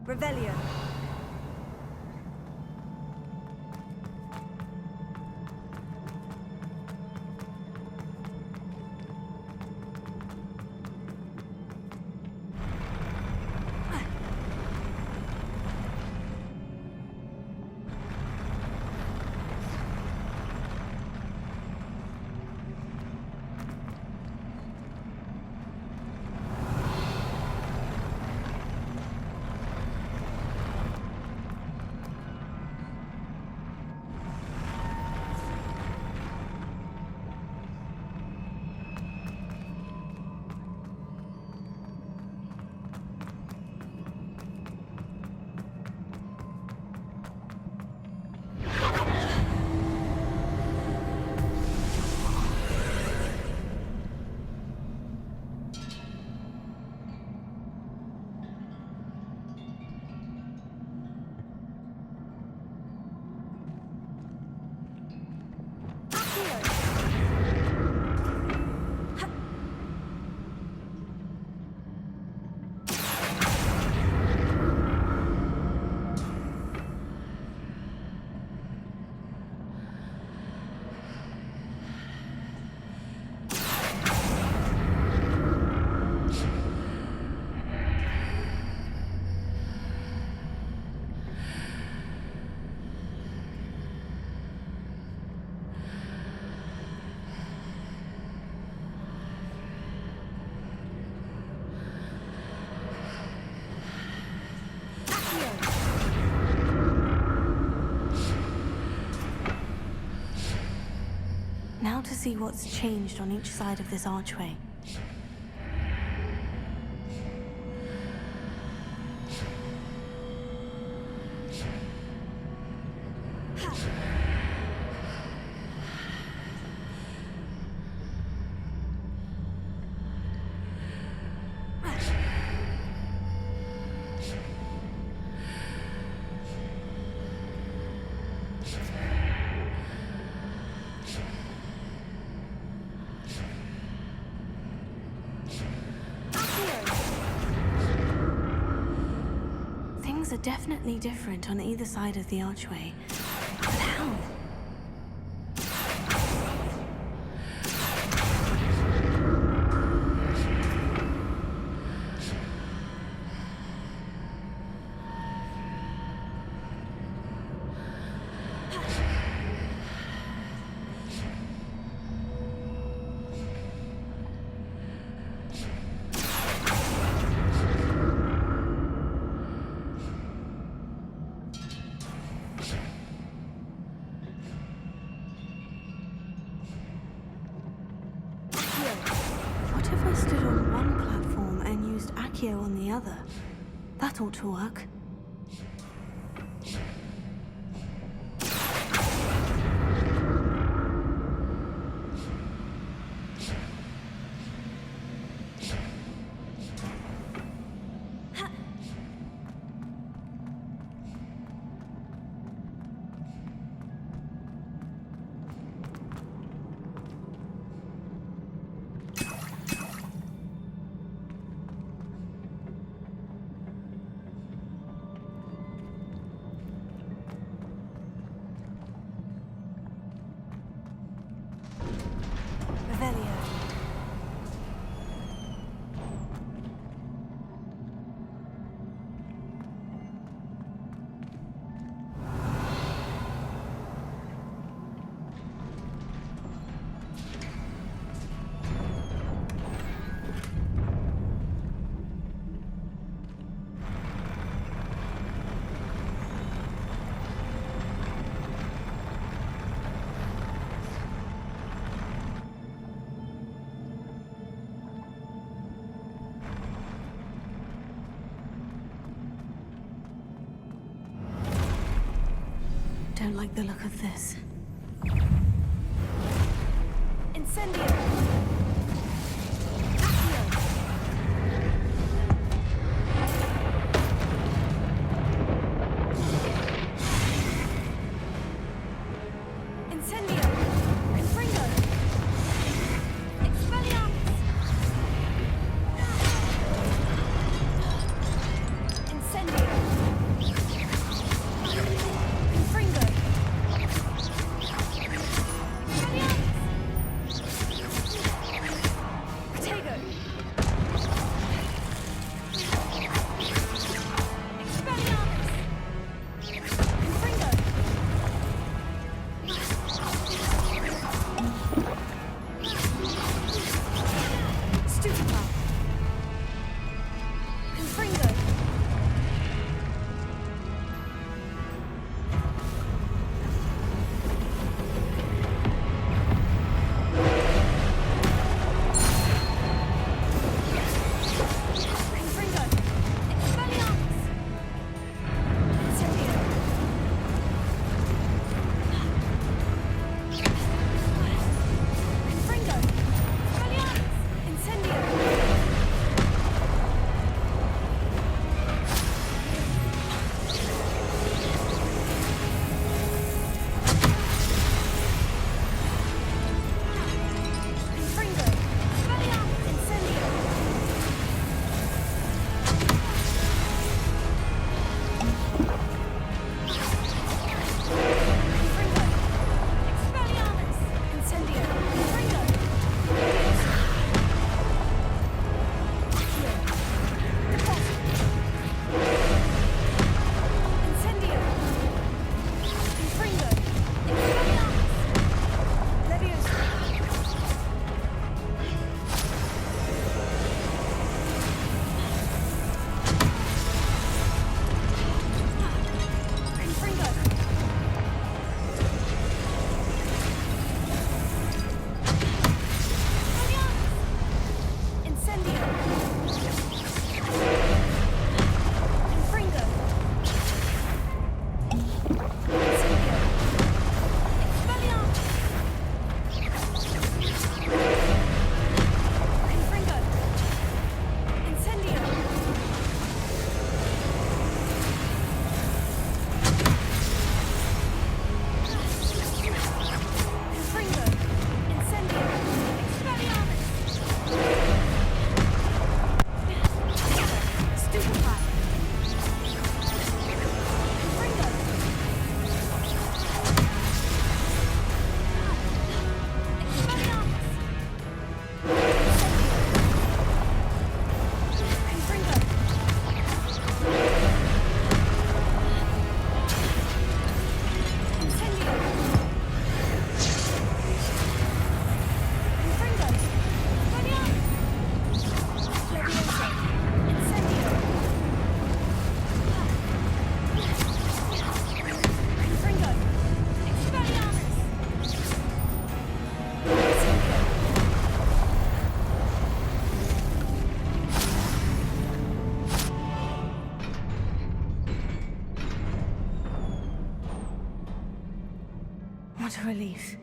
Revelio. Now to see what's changed on each side of this archway. Things are definitely different on either side of the archway. But how? What if I stood on one platform and used Accio on the other? That ought to work. Don't like the look of this. Incendio! Incendio! What a relief.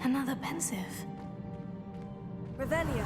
Another pensive. Revelio.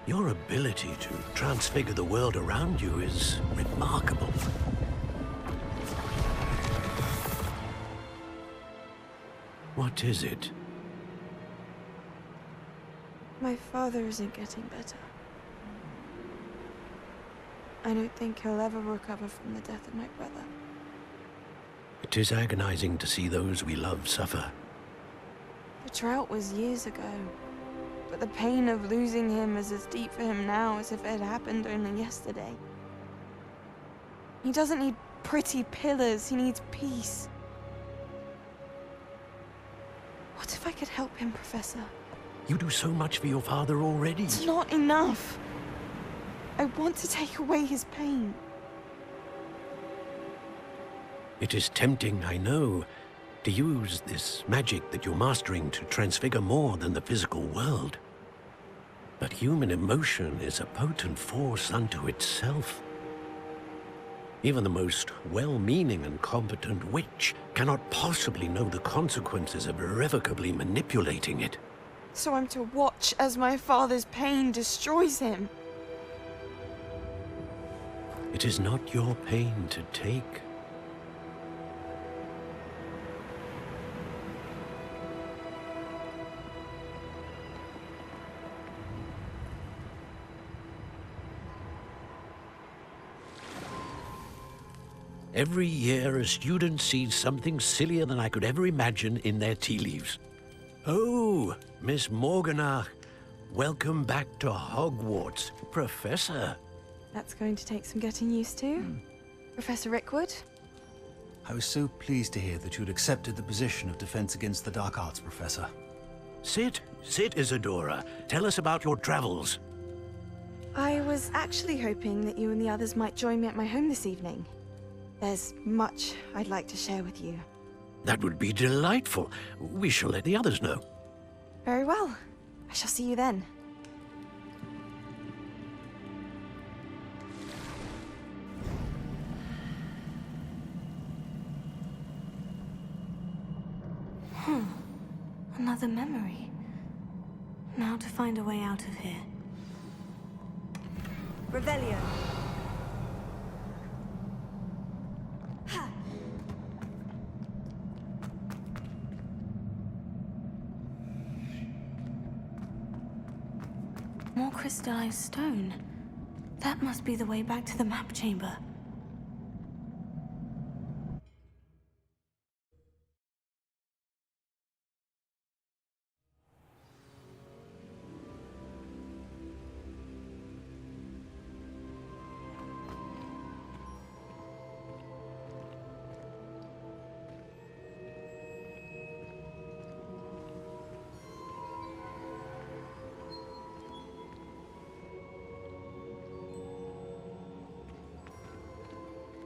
Your ability to transfigure the world around you is remarkable. What is it? My father isn't getting better. I don't think he'll ever recover from the death of my brother. It is agonizing to see those we love suffer. The drought was years ago, but the pain of losing him is as deep for him now as if it had happened only yesterday. He doesn't need pretty pillars, he needs peace. What if I could help him, Professor? You do so much for your father already. It's not enough. I want to take away his pain. It is tempting, I know, to use this magic that you're mastering to transfigure more than the physical world. But human emotion is a potent force unto itself. Even the most well-meaning and competent witch cannot possibly know the consequences of irrevocably manipulating it. So I'm to watch as my father's pain destroys him. It is not your pain to take. Every year, a student sees something sillier than I could ever imagine in their tea leaves. Oh, Miss Morganach, welcome back to Hogwarts, Professor. That's going to take some getting used to. Professor Rickwood? I was so pleased to hear that you'd accepted the position of Defense Against the Dark Arts, Professor. Sit, Isadora. Tell us about your travels. I was actually hoping that you and the others might join me at my home this evening. There's much I'd like to share with you. That would be delightful. We shall let the others know. Very well. I shall see you then. Another memory. Now to find a way out of here. Revelio. More crystallized stone. That must be the way back to the map chamber.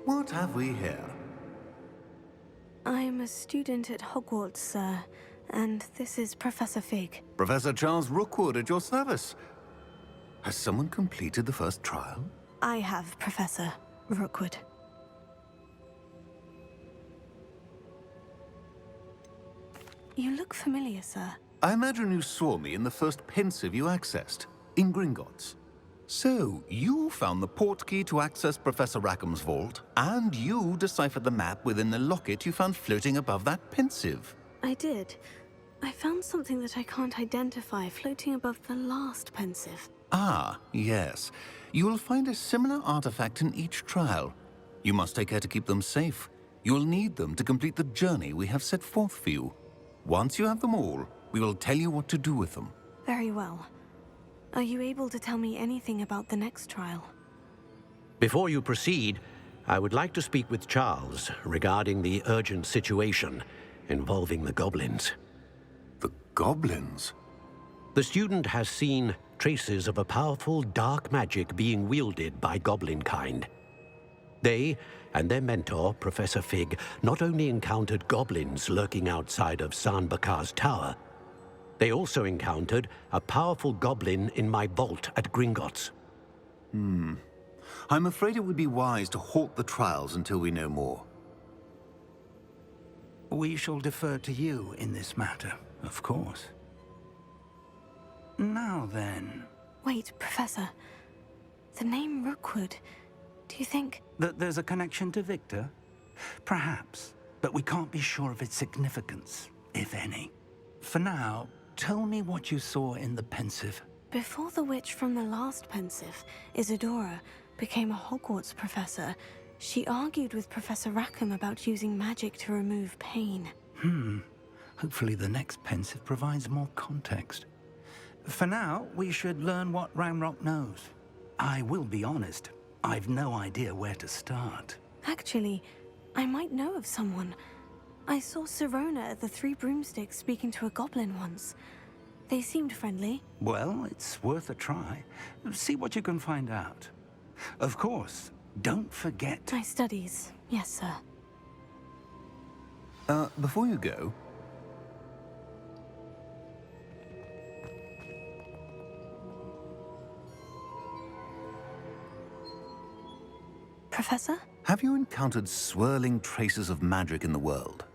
What have we here? I'm a student at Hogwarts, sir, and this is Professor Fig. Professor Charles Rookwood at your service. Has someone completed the first trial? I have, Professor Rookwood. You look familiar, sir. I imagine you saw me in the first pensive you accessed, in Gringotts. So, you found the portkey to access Professor Rackham's vault, and you deciphered the map within the locket you found floating above that pensive. I did. I found something that I can't identify floating above the last pensive. Ah, yes. You will find a similar artifact in each trial. You must take care to keep them safe. You will need them to complete the journey we have set forth for you. Once you have them all, we will tell you what to do with them. Very well. Are you able to tell me anything about the next trial? Before you proceed, I would like to speak with Charles regarding the urgent situation involving the goblins. The goblins? The student has seen traces of a powerful dark magic being wielded by goblin kind. They and their mentor, Professor Fig, not only encountered goblins lurking outside of San Bakar's tower, they also encountered a powerful goblin in my vault at Gringotts. I'm afraid it would be wise to halt the trials until we know more. We shall defer to you in this matter, of course. Now then... Wait, Professor. The name Rookwood. Do you think... That there's a connection to Victor? Perhaps, but we can't be sure of its significance, if any. For now, tell me what you saw in the pensive. Before the witch from the last pensive, Isadora, became a Hogwarts professor, she argued with Professor Rackham about using magic to remove pain. Hopefully the next pensive provides more context. For now, we should learn what Ranrock knows. I will be honest, I've no idea where to start. Actually, I might know of someone. I saw Sirona at the Three Broomsticks speaking to a goblin once. They seemed friendly. Well, it's worth a try. See what you can find out. Of course, don't forget... My studies, yes, sir. Before you go... Professor? Have you encountered swirling traces of magic in the world?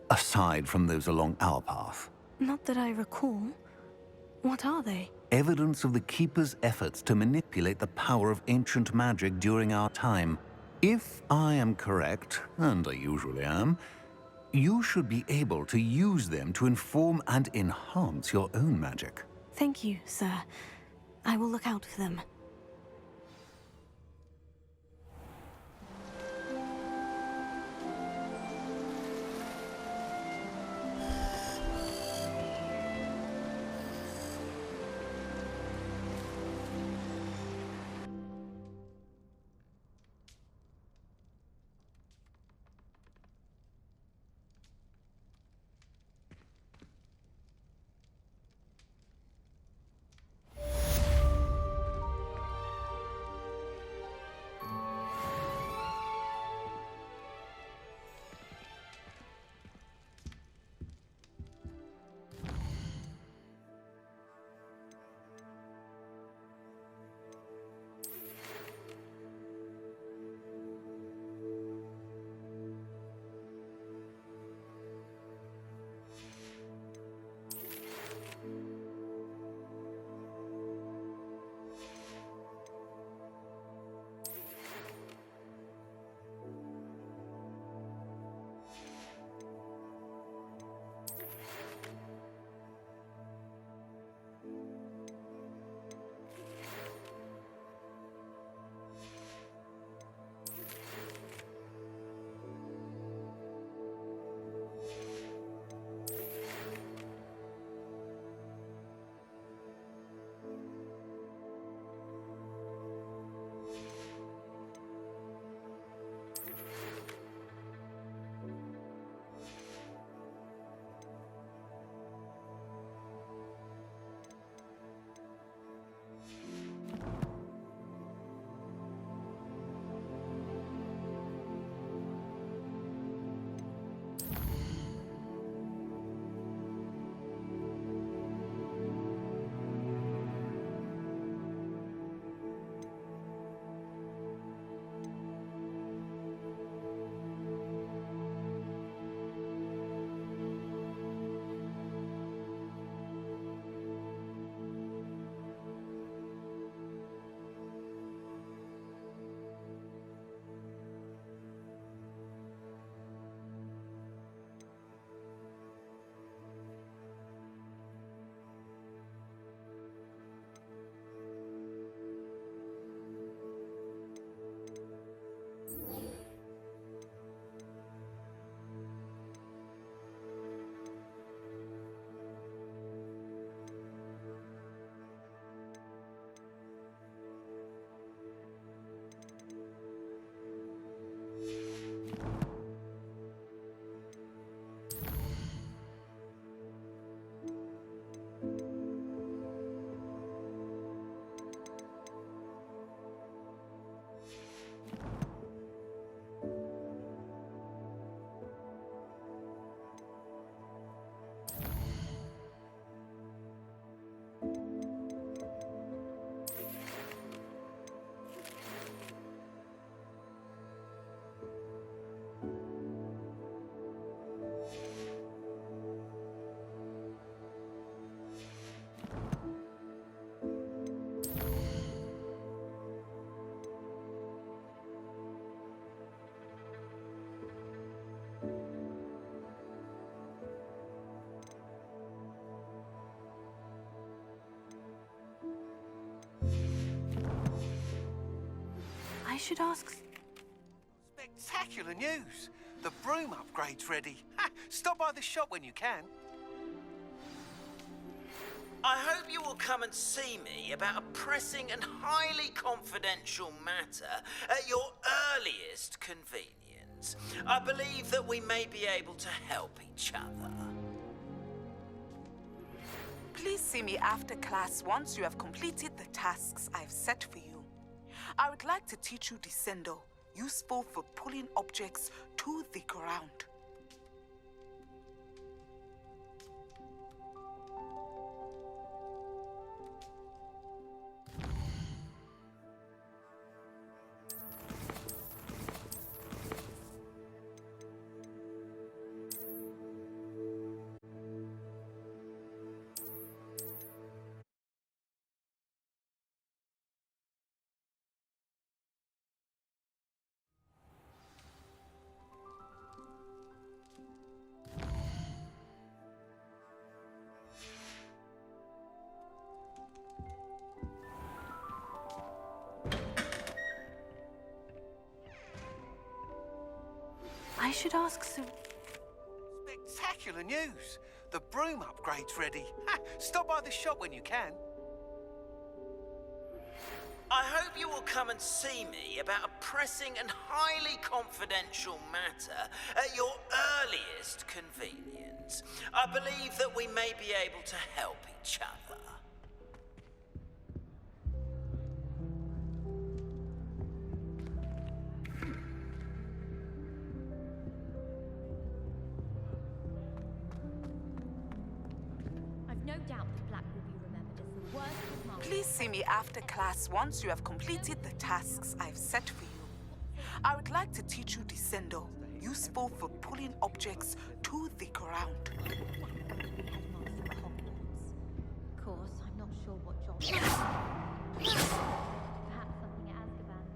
Aside from those along our path. Not that I recall. What are they? Evidence of the Keeper's efforts to manipulate the power of ancient magic during our time. If I am correct, and I usually am, you should be able to use them to inform and enhance your own magic. Thank you, sir. I will look out for them. should ask... Spectacular news! The broom upgrade's ready. Ha! Stop by the shop when you can. I hope you will come and see me about a pressing and highly confidential matter at your earliest convenience. I believe that we may be able to help each other. Please see me after class once you have completed the tasks I've set for you. I would like to teach you Descendo, useful for pulling objects to the ground. I should ask some... Spectacular news! The broom upgrade's ready. Ha! Stop by the shop when you can. I hope you will come and see me about a pressing and highly confidential matter at your earliest convenience. I believe that we may be able to help each other. I've no doubt that Black will be remembered as the worst of masters. Please see me after class once you have completed the tasks I've set for you. I would like to teach you Descendo, useful for pulling objects to the ground. Headmaster at Hogwarts. Of course, I'm not sure what job. Perhaps something at Azkaban.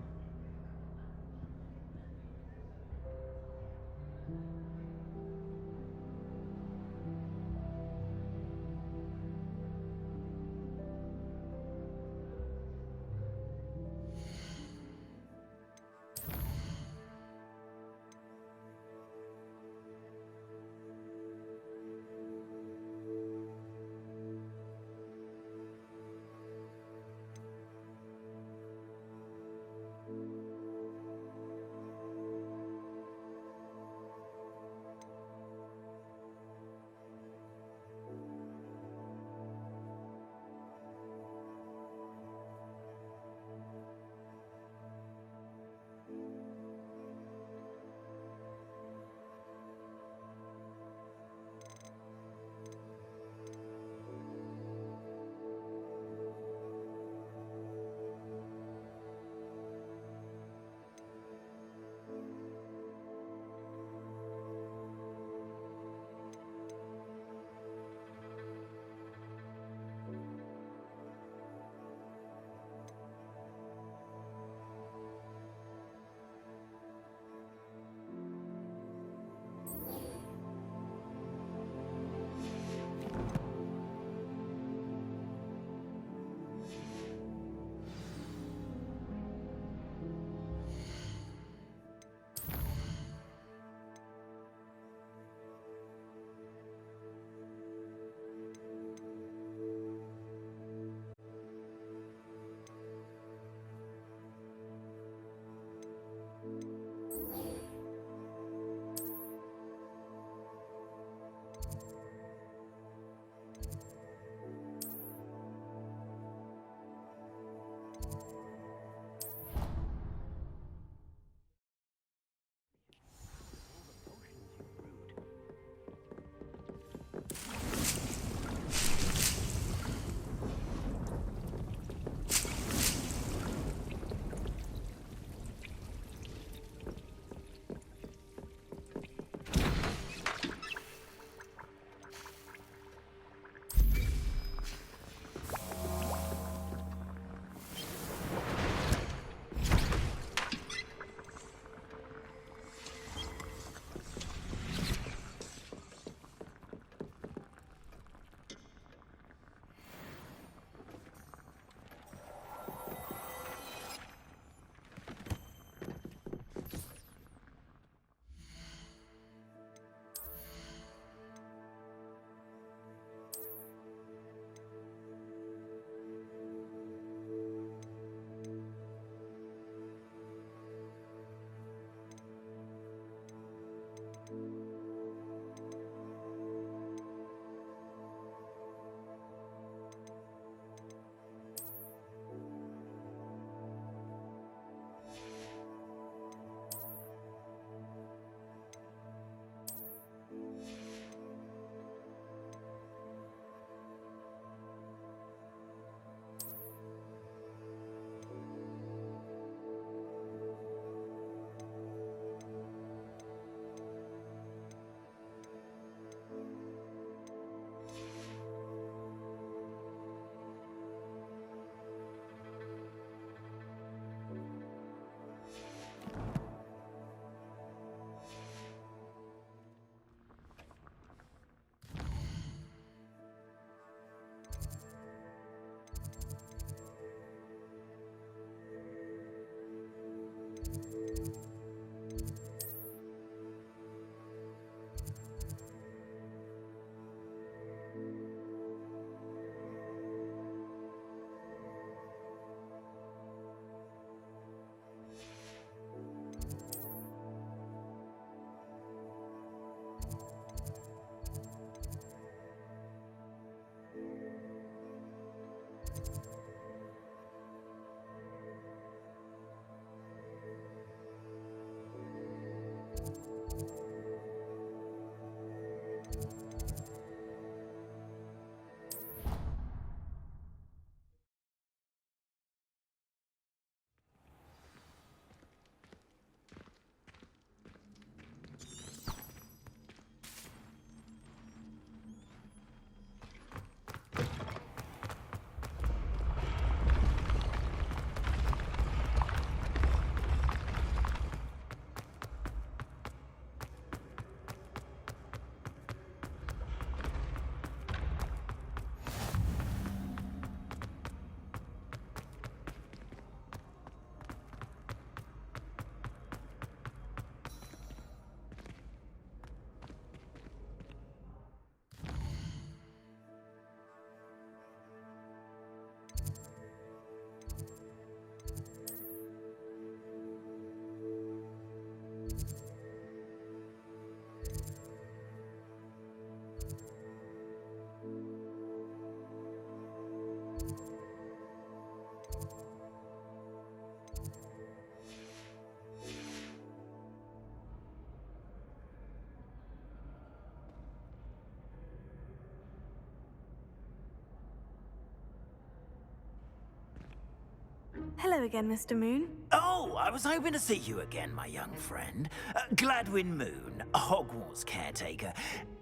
Hello again, Mr. Moon. Oh, I was hoping to see you again, my young friend. Gladwin Moon, Hogwarts caretaker,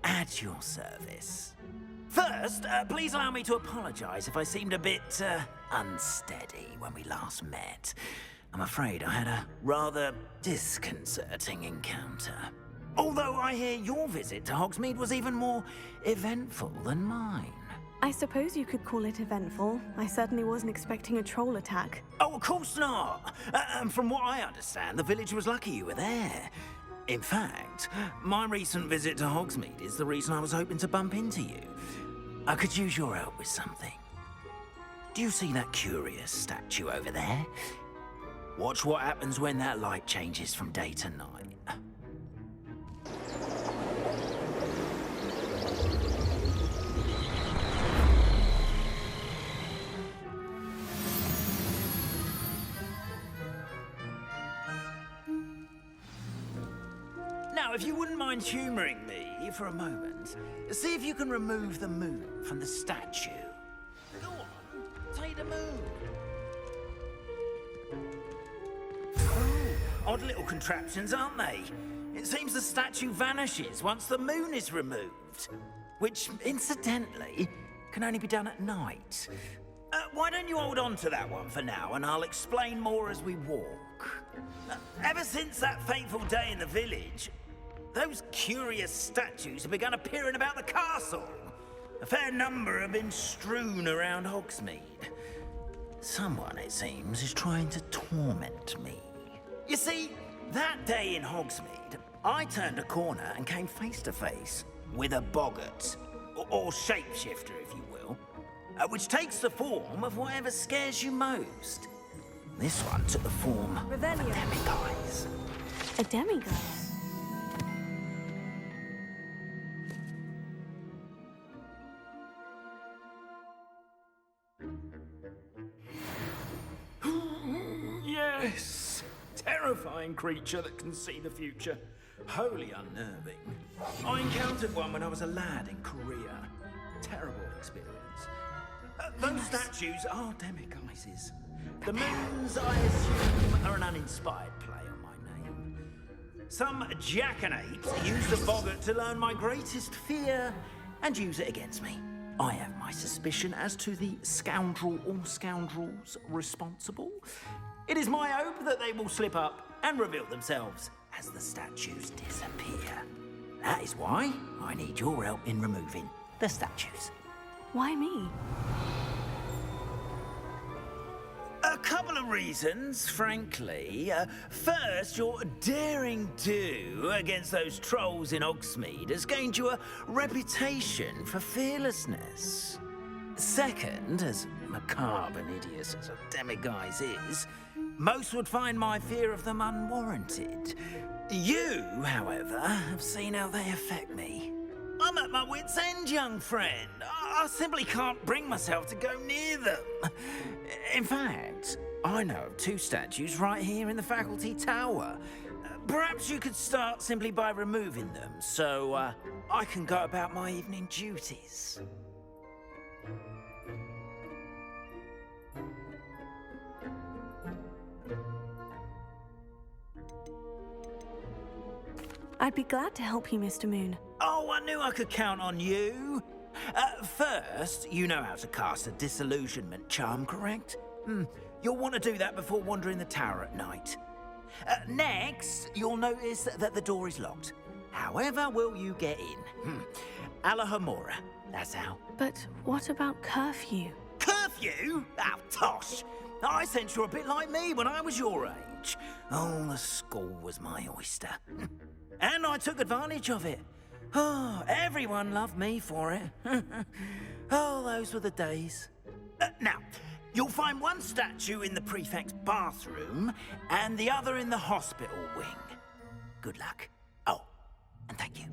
at your service. First, please allow me to apologize if I seemed a bit unsteady when we last met. I'm afraid I had a rather disconcerting encounter. Although I hear your visit to Hogsmeade was even more eventful than mine. I suppose you could call it eventful. I certainly wasn't expecting a troll attack. Oh, of course not. And from what I understand, the village was lucky you were there. In fact, my recent visit to Hogsmeade is the reason I was hoping to bump into you. I could use your help with something. Do you see that curious statue over there? Watch what happens when that light changes from day to night. Now, if you wouldn't mind humouring me for a moment, see if you can remove the moon from the statue. Go on, take the moon. Oh, odd little contraptions, aren't they? It seems the statue vanishes once the moon is removed, which, incidentally, can only be done at night. Why don't you hold on to that one for now, and I'll explain more as we walk. Ever since that fateful day in the village, those curious statues have begun appearing about the castle. A fair number have been strewn around Hogsmeade. Someone, it seems, is trying to torment me. You see, that day in Hogsmeade, I turned a corner and came face to face with a boggart, or shapeshifter, if you will, which takes the form of whatever scares you most. This one took the form of a demiguise. A demiguise? Yes! Terrifying creature that can see the future. Wholly unnerving. I encountered one when I was a lad in Korea. Terrible experience. Those statues are demiguises. The moons, I assume, are an uninspired play on my name. Some jackanapes use the boggart to learn my greatest fear and use it against me. I have my suspicion as to the scoundrel or scoundrels responsible. It is my hope that they will slip up and reveal themselves as the statues disappear. That is why I need your help in removing the statues. Why me? A couple of reasons, frankly. First, your daring do against those trolls in Hogsmeade has gained you a reputation for fearlessness. Second, as macabre and hideous as a demiguise is, most would find my fear of them unwarranted. You, however, have seen how they affect me. I'm at my wit's end, young friend. I simply can't bring myself to go near them. In fact, I know of two statues right here in the faculty tower. Perhaps you could start simply by removing them, so I can go about my evening duties. I'd be glad to help you, Mr. Moon. Oh, I knew I could count on you. First, you know how to cast a disillusionment charm, correct? You'll want to do that before wandering the tower at night. Next, you'll notice that the door is locked. However will you get in? Alahomora, that's how. But what about curfew? Curfew? Oh, tosh. I sense you're a bit like me when I was your age. Oh, the school was my oyster. And I took advantage of it. Oh, everyone loved me for it. Oh, those were the days. Now, you'll find one statue in the prefect's bathroom and the other in the hospital wing. Good luck. Oh, and thank you.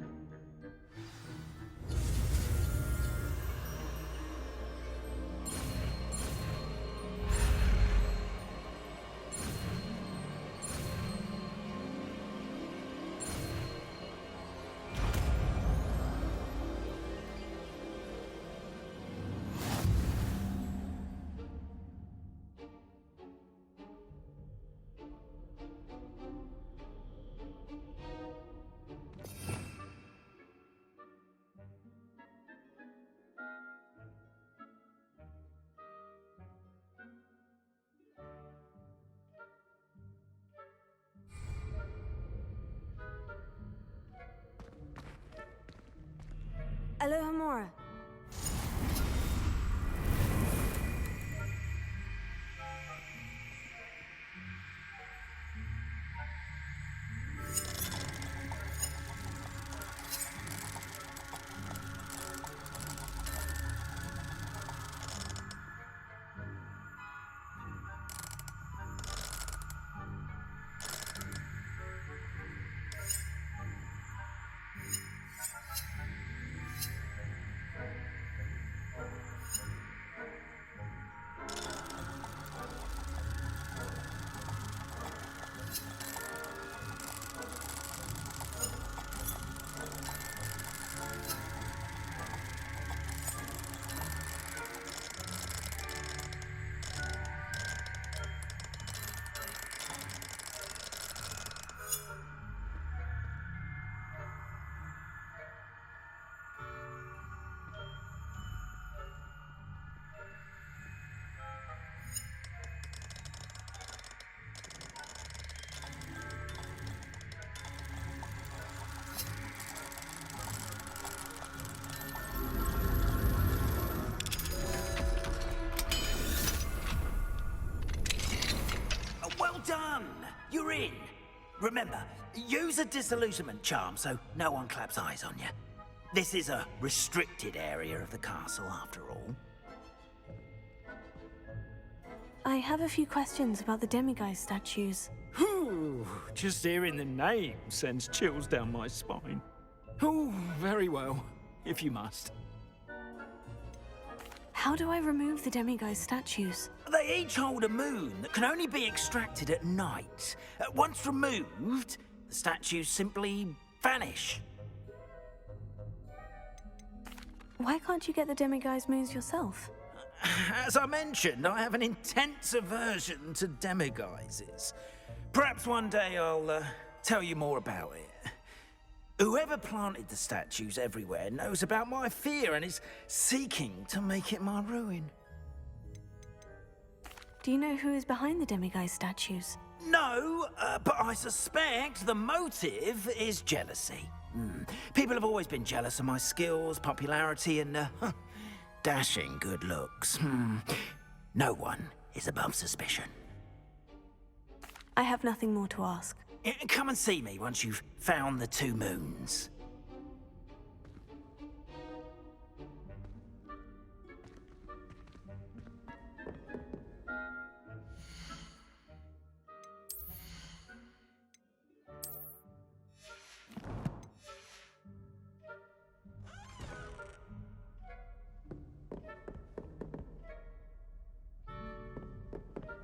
Hello, Hamura. Well done! You're in. Remember, use a disillusionment charm so no one claps eyes on you. This is a restricted area of the castle, after all. I have a few questions about the demiguise statues. Whew, just hearing the name sends chills down my spine. Oh, very well, if you must. How do I remove the demiguise statues? They each hold a moon that can only be extracted at night. Once removed, the statues simply vanish. Why can't you get the demiguise moons yourself? As I mentioned, I have an intense aversion to demiguises. Perhaps one day I'll tell you more about it. Whoever planted the statues everywhere knows about my fear and is seeking to make it my ruin. Do you know who is behind the demiguise statues? No, but I suspect the motive is jealousy. People have always been jealous of my skills, popularity, and dashing good looks. No one is above suspicion. I have nothing more to ask. Come and see me once you've found the 2 moons.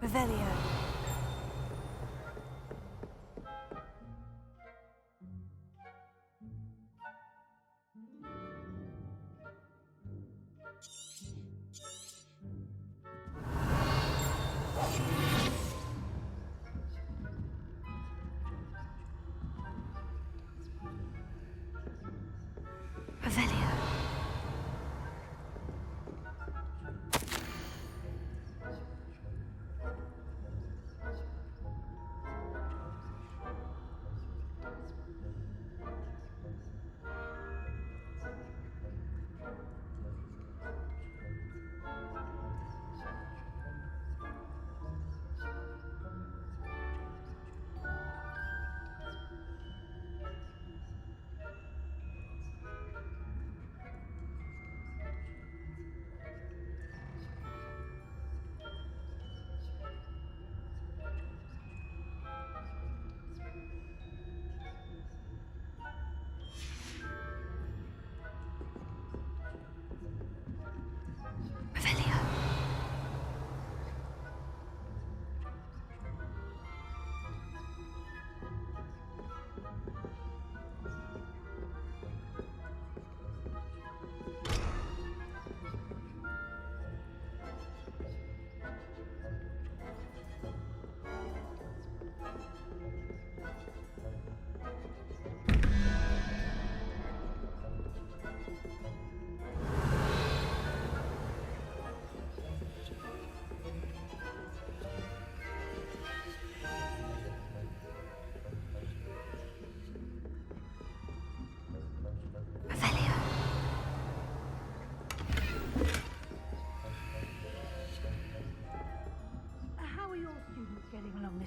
Revelio. Revelio.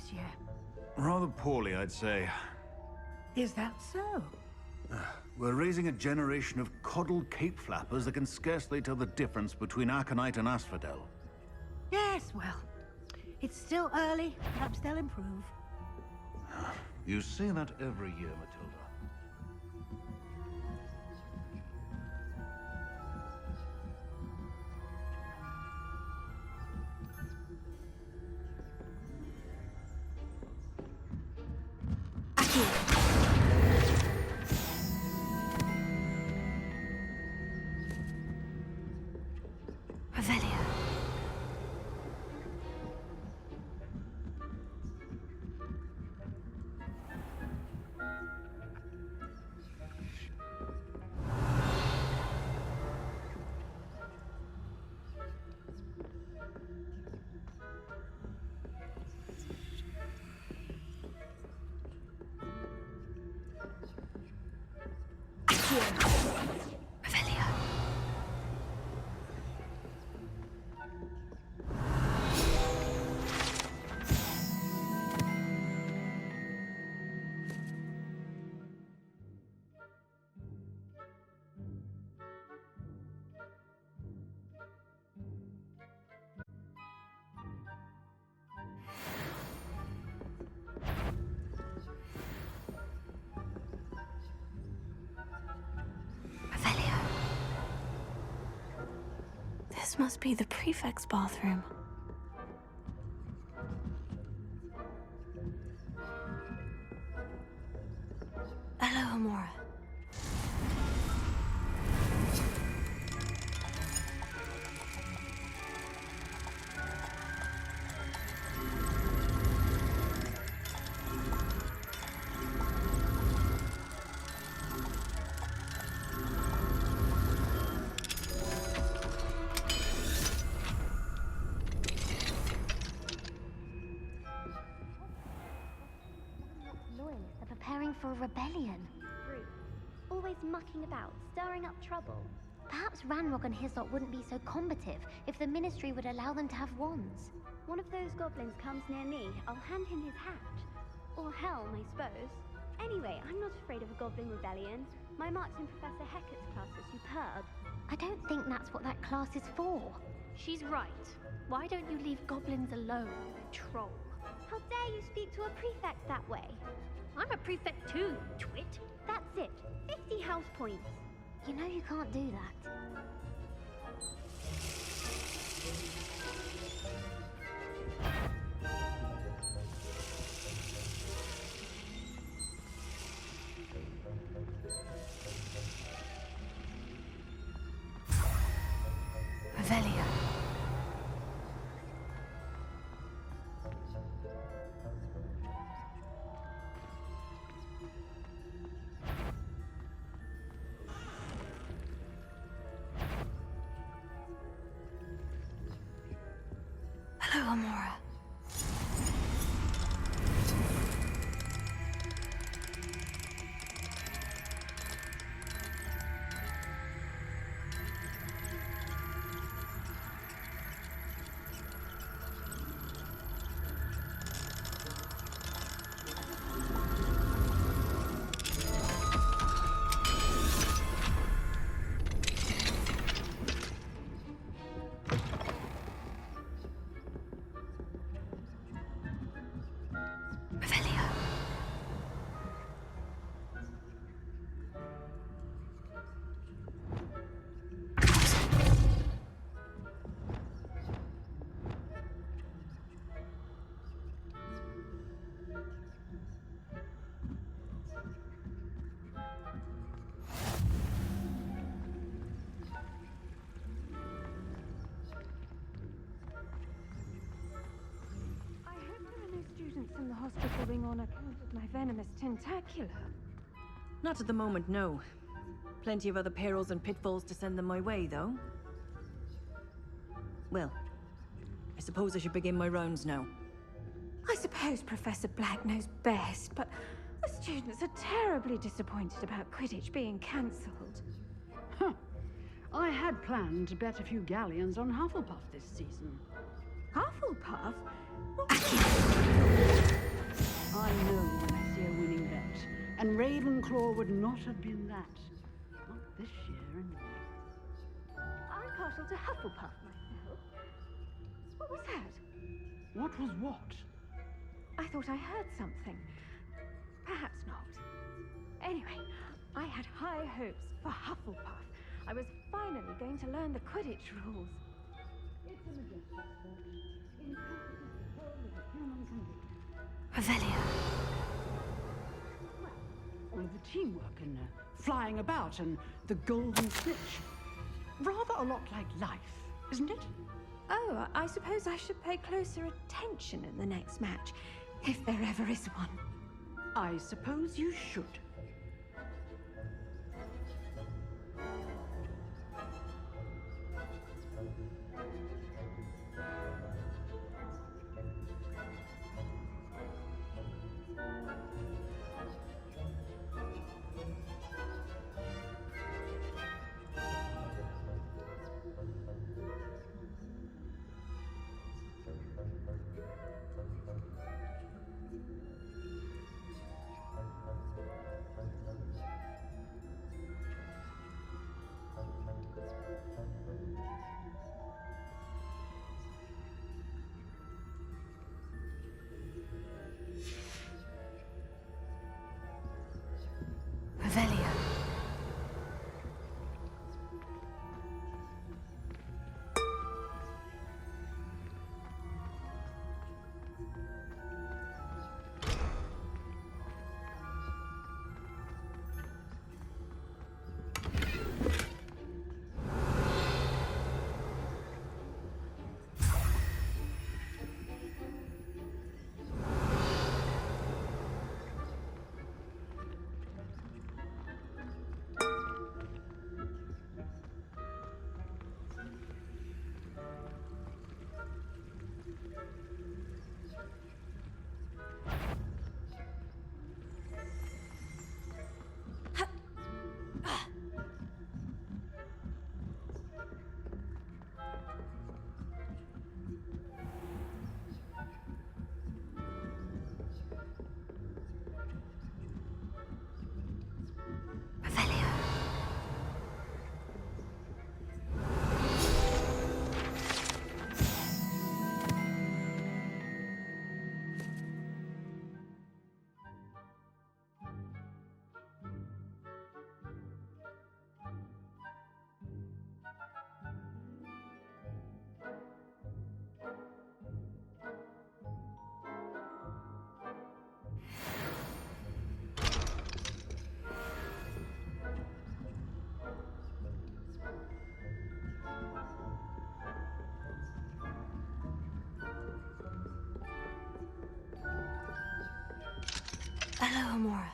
this year? Rather poorly, I'd say. Is that so? We're raising a generation of coddled cape flappers that can scarcely tell the difference between aconite and asphodel. Yes, well, it's still early. Perhaps they'll improve. You say that every year, Matilda. Revelio. Revelio. Revelio. This must be the prefect's bathroom. Hello, Amora. Loyalists are preparing for a rebellion. Rude. Always mucking about, stirring up trouble. Perhaps Ranrock and Hislop wouldn't be so combative if the Ministry would allow them to have wands. One of those goblins comes near me, I'll hand him his hat. Or helm, I suppose. Anyway, I'm not afraid of a goblin rebellion. My marks in Professor Hecat's class are superb. I don't think that's what that class is for. She's right. Why don't you leave goblins alone, troll? How dare you speak to a prefect that way? I'm a prefect too, you twit. That's it. 50 house points. You know you can't do that. Revelio. Hello, Amora. Revelio. I hope there are no students in the hospital wing on account of my venomous tentacular. Not at the moment, no. Plenty of other perils and pitfalls to send them my way, though. Well, I suppose I should begin my rounds now. I suppose Professor Black knows best, but the students are terribly disappointed about Quidditch being cancelled. Huh. I had planned to bet a few galleons on Hufflepuff this season. Hufflepuff? I know when I see a winning bet. And Ravenclaw would not have been that. Not this year, anyway. I'm partial to Hufflepuff myself. What was that? What was what? I thought I heard something. Perhaps not. Anyway, I had high hopes for Hufflepuff. I was finally going to learn the Quidditch rules. It's a majestic sport. Encompasses the whole of the human condition. Revelio. Well, all of the teamwork and flying about and the golden snitch. Rather a lot like life, isn't it? Oh, I suppose I should pay closer attention in the next match, if there ever is one. I suppose you should. Revelio. Hello, Amora.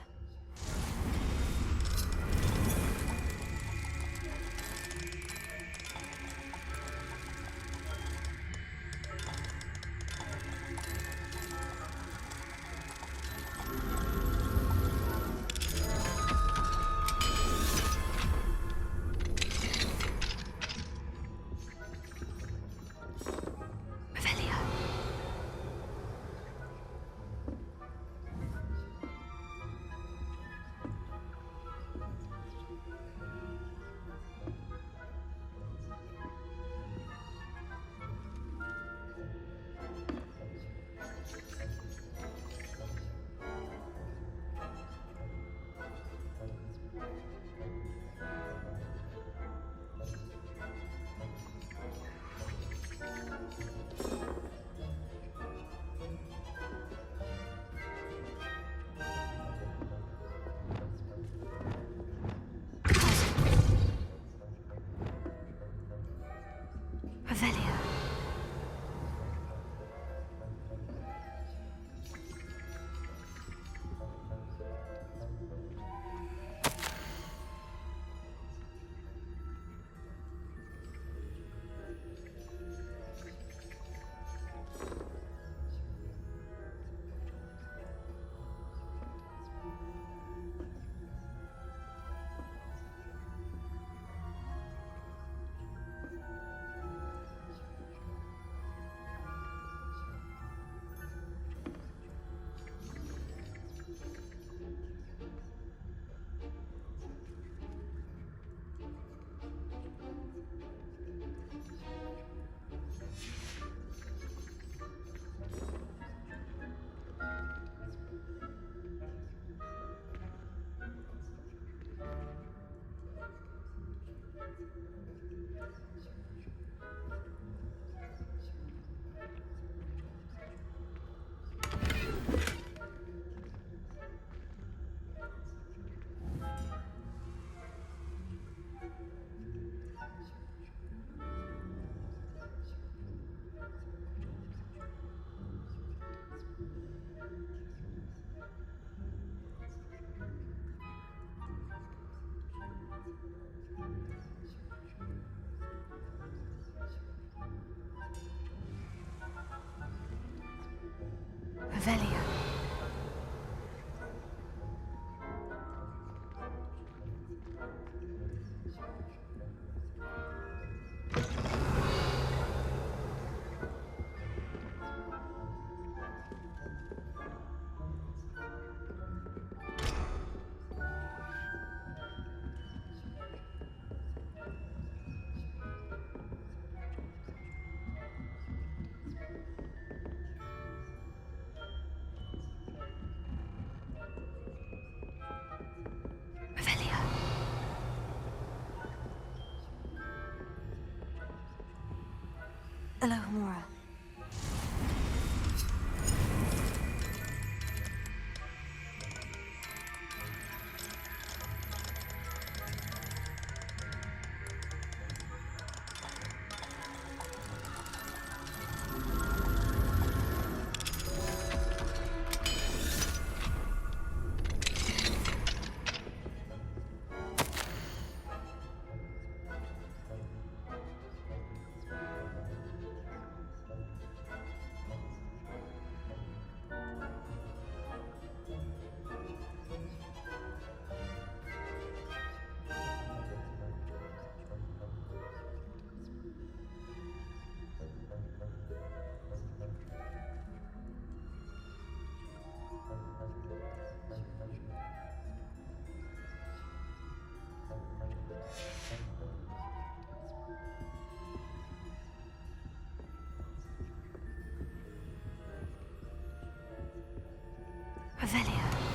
Revelio. Alohomora. Revelio.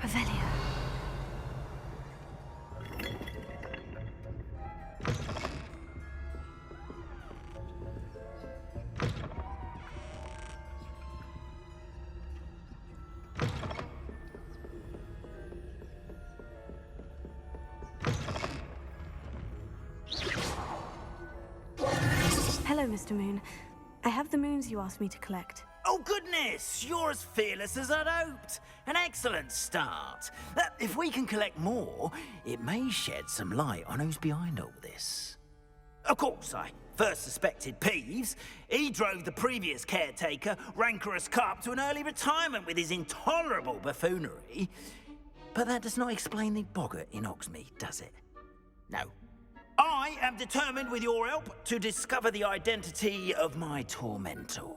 Revelio. Hello, Mr. Moon. I have the moons you asked me to collect. Oh, Oh, goodness! You're as fearless as I'd hoped. An excellent start. If we can collect more, it may shed some light on who's behind all this. Of course, I first suspected Peeves. He drove the previous caretaker, rancorous Carp, to an early retirement with his intolerable buffoonery. But that does not explain the boggart in Hogsmeade, does it? No. I am determined, with your help, to discover the identity of my tormentor.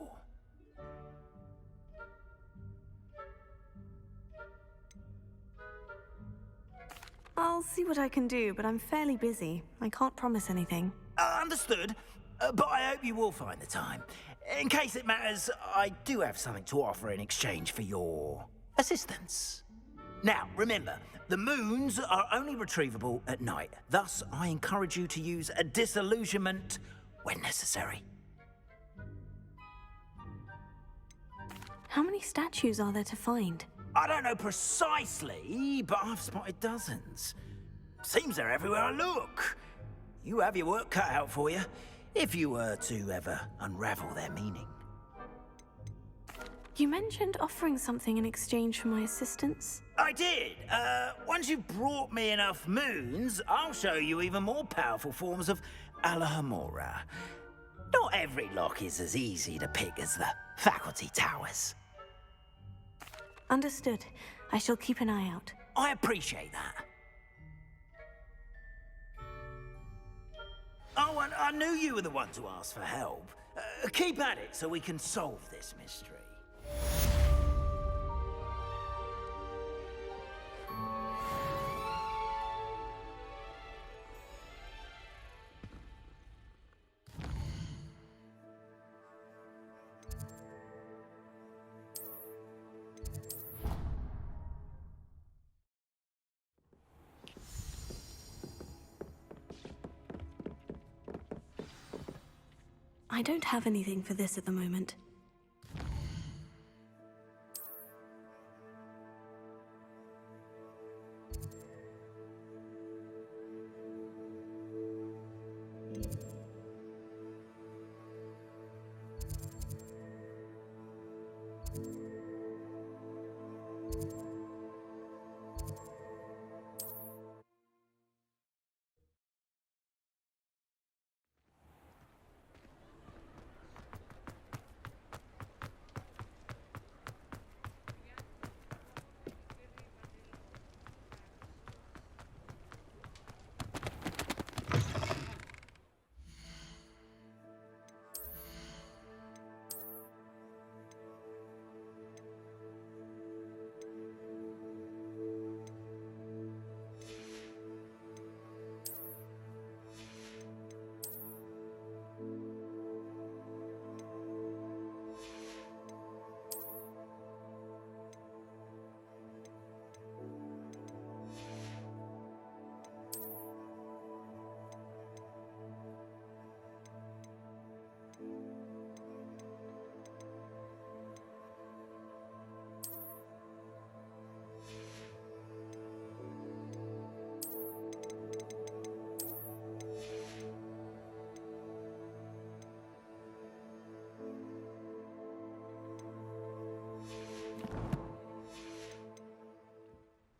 I'll see what I can do, but I'm fairly busy. I can't promise anything. Understood, but I hope you will find the time. In case it matters, I do have something to offer in exchange for your assistance. Now, remember, the moons are only retrievable at night. Thus, I encourage you to use a disillusionment when necessary. How many statues are there to find? I don't know precisely, but I've spotted dozens. Seems they're everywhere I look. You have your work cut out for you, if you were to ever unravel their meaning. You mentioned offering something in exchange for my assistance? I did. Once you've brought me enough moons, I'll show you even more powerful forms of Alahamora. Not every lock is as easy to pick as the faculty towers. Understood. I shall keep an eye out. I appreciate that. Oh, and I knew you were the one to ask for help. Keep at it so we can solve this mystery. I don't have anything for this at the moment.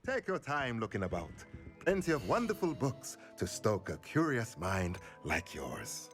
Take your time looking about. Plenty of wonderful books to stoke a curious mind like yours.